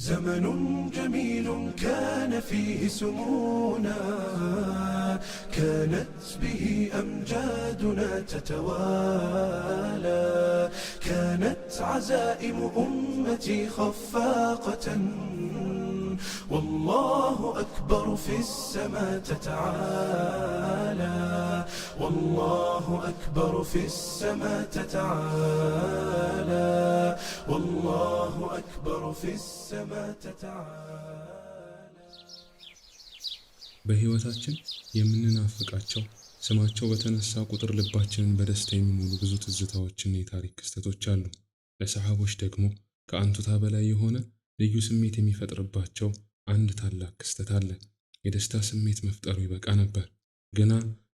زمن جميل كان فيه سمونا، كانت به أمجادنا تتوالى، كانت عزائم أمتي خفاقة، والله أكبر في السماء تتعالى، والله أكبر في السماء تتعالى، والله أكبر في السماء تتعالى. በህይወታችን የምንናፍቃቸው ስማቸው በተነሳ ቁጥር ልባችንን በደስታ የሚሞሉ ብዙ ትዝታዎችና የታሪክ ክስተቶች አሉ። ለሰሃቦች ደግሞ ከአንቱታ በላይ የሆነ ልዩ ስሜት የሚፈጥርባቸው አንድ ታላቅ ክስተት አለ። የደስታ ስሜት መፍጠሩ ይበቃ ነበር፣ ግና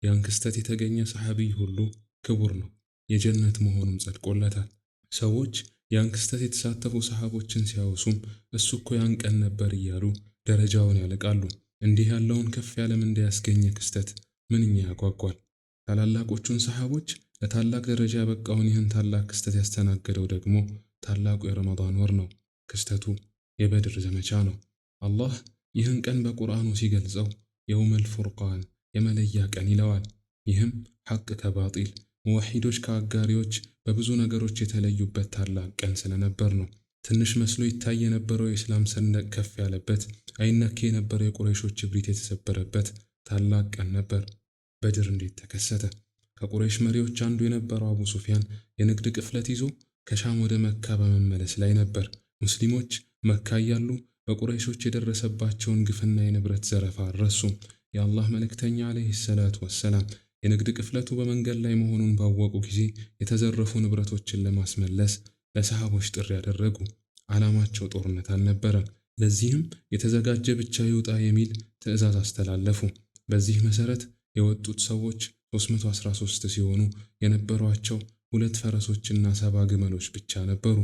ያን ክስተት የተገኘ ሰሃቢይ ሁሉ ክቡር ነው፣ የጀነት መሆኑም ጸድቆለታል። ሰዎች ያን ክስተት የተሳተፉ ሰሃቦችን ሲያወሱም እሱ እኮ ያን ቀን ነበር እያሉ ደረጃውን ያለቃሉ። እንዲህ ያለውን ከፍ ያለ ምንዳ ያስገኘ ክስተት ምንኛ ያጓጓል። ታላላቆቹን ሰሃቦች ለታላቅ ደረጃ ያበቃውን ይህን ታላቅ ክስተት ያስተናገደው ደግሞ ታላቁ የረመዳን ወር ነው። ክስተቱ የበድር ዘመቻ ነው። አላህ ይህን ቀን በቁርአኑ ሲገልጸው የውመል ፉርቃን የመለያ ቀን ይለዋል። ይህም ሐቅ ከባጢል ሙወሒዶች ከአጋሪዎች በብዙ ነገሮች የተለዩበት ታላቅ ቀን ስለነበር ነው። ትንሽ መስሎ ይታይ የነበረው የእስላም ሰንደቅ ከፍ ያለበት፣ አይነኬ የነበረው የቁረይሾች እብሪት የተሰበረበት ታላቅ ቀን ነበር። በድር እንዴት ተከሰተ? ከቁረይሽ መሪዎች አንዱ የነበረው አቡ ሱፊያን የንግድ ቅፍለት ይዞ ከሻም ወደ መካ በመመለስ ላይ ነበር። ሙስሊሞች መካ እያሉ በቁረይሾች የደረሰባቸውን ግፍና የንብረት ዘረፋ አልረሱም። የአላህ መልእክተኛ ዓለይሂ ሰላቱ ወሰላም የንግድ ቅፍለቱ በመንገድ ላይ መሆኑን ባወቁ ጊዜ የተዘረፉ ንብረቶችን ለማስመለስ ለሰሃቦች ጥሪ ያደረጉ። ዓላማቸው ጦርነት አልነበረም። ለዚህም የተዘጋጀ ብቻ ይውጣ የሚል ትዕዛዝ አስተላለፉ። በዚህ መሰረት የወጡት ሰዎች 313 ሲሆኑ የነበሯቸው 2 ፈረሶችና 70 ግመሎች ብቻ ነበሩ።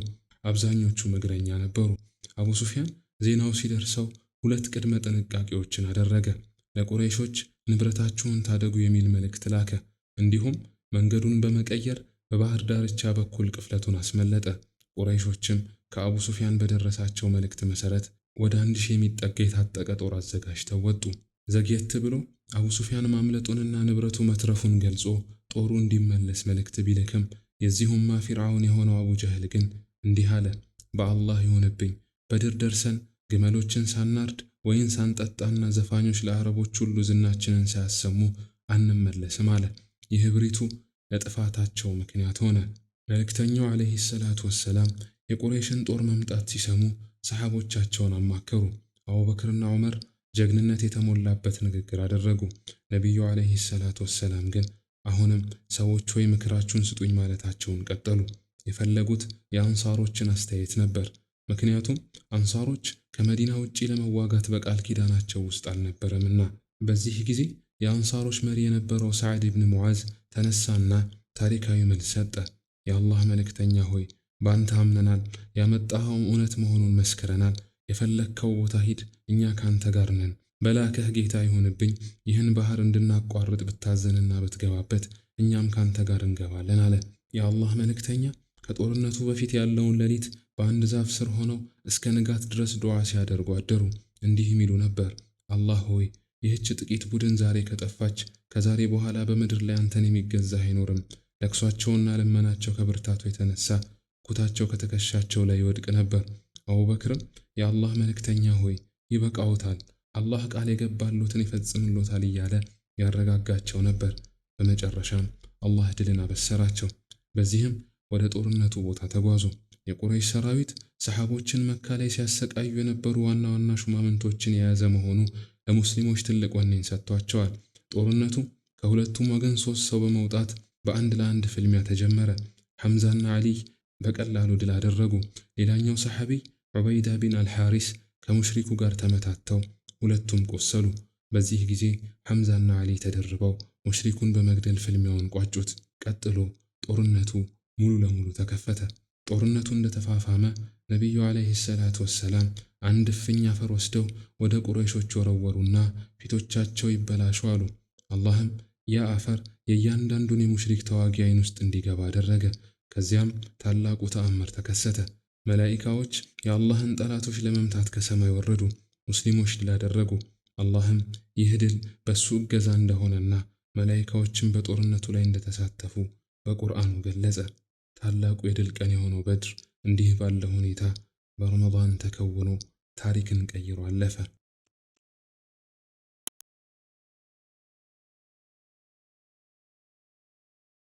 አብዛኞቹ እግረኛ ነበሩ። አቡ ሱፊያን ዜናው ሲደርሰው 2 ቅድመ ጥንቃቄዎችን አደረገ። ለቁረይሾች ንብረታችሁን ታደጉ የሚል መልእክት ላከ። እንዲሁም መንገዱን በመቀየር በባህር ዳርቻ በኩል ቅፍለቱን አስመለጠ። ቁረይሾችም ከአቡ ሱፊያን በደረሳቸው መልእክት መሰረት ወደ 1000 የሚጠጋ የታጠቀ ጦር አዘጋጅተው ወጡ። ዘግየት ብሎ አቡ ሱፊያን ማምለጡንና ንብረቱ መትረፉን ገልጾ ጦሩ እንዲመለስ መልእክት ቢልክም የዚሁማ ፊርዓውን የሆነው አቡ ጀህል ግን እንዲህ አለ፣ በአላህ ይሆንብኝ፣ በድር ደርሰን ግመሎችን ሳናርድ ወይን ሳንጠጣና ዘፋኞች ለአረቦች ሁሉ ዝናችንን ሳያሰሙ አንመለስም አለ። ይህ እብሪቱ ለጥፋታቸው ምክንያት ሆነ። መልእክተኛው ዓለይሂ ሰላቱ ወሰላም የቁረይሽን ጦር መምጣት ሲሰሙ ሰሃቦቻቸውን አማከሩ። አቡበክርና ዑመር ጀግንነት የተሞላበት ንግግር አደረጉ። ነቢዩ ዓለይሂ ሰላቱ ወሰላም ግን አሁንም ሰዎች ወይ ምክራችሁን ስጡኝ ማለታቸውን ቀጠሉ። የፈለጉት የአንሳሮችን አስተያየት ነበር። ምክንያቱም አንሳሮች ከመዲና ውጪ ለመዋጋት በቃል ኪዳናቸው ውስጥ አልነበረምና። በዚህ ጊዜ የአንሳሮች መሪ የነበረው ሰዓድ ኢብኑ ሙዓዝ ተነሳና ታሪካዊ መልስ ሰጠ። የአላህ መልእክተኛ ሆይ፣ ባንተ አምነናል፣ ያመጣኸውም እውነት መሆኑን መስክረናል። የፈለግከው ቦታ ሂድ፣ እኛ ካንተ ጋር ነን። በላከህ ጌታ ይሁንብኝ፣ ይህን ባህር እንድናቋርጥ ብታዘንና ብትገባበት እኛም ካንተ ጋር እንገባለን አለ። የአላህ መልእክተኛ ከጦርነቱ በፊት ያለውን ሌሊት በአንድ ዛፍ ስር ሆነው እስከ ንጋት ድረስ ዱዓ ሲያደርጉ አደሩ። እንዲህ የሚሉ ነበር፣ አላህ ሆይ፣ ይህች ጥቂት ቡድን ዛሬ ከጠፋች ከዛሬ በኋላ በምድር ላይ አንተን የሚገዛ አይኖርም። ለቅሷቸውና ልመናቸው ከብርታቱ የተነሳ ኩታቸው ከትከሻቸው ላይ ይወድቅ ነበር። አቡበክርም የአላህ መልእክተኛ ሆይ፣ ይበቃውታል፣ አላህ ቃል የገባሉትን ይፈጽምሎታል እያለ ያረጋጋቸው ነበር። በመጨረሻም አላህ ድልን አበሰራቸው። በዚህም ወደ ጦርነቱ ቦታ ተጓዙ። የቁረይሽ ሰራዊት ሰሃቦችን መካ ላይ ሲያሰቃዩ የነበሩ ዋና ዋና ሹማምንቶችን የያዘ መሆኑ ለሙስሊሞች ትልቅ ወኔን ሰጥቷቸዋል። ጦርነቱ ከሁለቱም ወገን 3 ሰው በመውጣት በአንድ ለአንድ ፍልሚያ ተጀመረ። ሐምዛና ዓሊይ በቀላሉ ድል አደረጉ። ሌላኛው ሰሃቢ ዑበይዳ ቢን አልሐሪስ ከሙሽሪኩ ጋር ተመታተው ሁለቱም ቆሰሉ። በዚህ ጊዜ ሐምዛና ዓሊ ተደርበው ሙሽሪኩን በመግደል ፍልሚያውን ቋጩት። ቀጥሎ ጦርነቱ ሙሉ ለሙሉ ተከፈተ። ጦርነቱ እንደተፋፋመ ነቢዩ ዓለይሂ ሰላቱ ወሰላም አንድ እፍኝ አፈር ወስደው ወደ ቁረይሾች ወረወሩና ፊቶቻቸው ይበላሹ አሉ። አላህም ያ አፈር የእያንዳንዱን የሙሽሪክ ተዋጊ አይን ውስጥ እንዲገባ አደረገ። ከዚያም ታላቁ ተአምር ተከሰተ። መላኢካዎች የአላህን ጠላቶች ለመምታት ከሰማይ ወረዱ፣ ሙስሊሞች ድል አደረጉ። አላህም ይህ ድል በሱ እገዛ እንደሆነና መላኢካዎችን በጦርነቱ ላይ እንደተሳተፉ በቁርአኑ ገለጸ። ታላቁ የድል ቀን የሆነው በድር እንዲህ ባለ ሁኔታ በረመዳን ተከውኖ ታሪክን ቀይሮ አለፈ።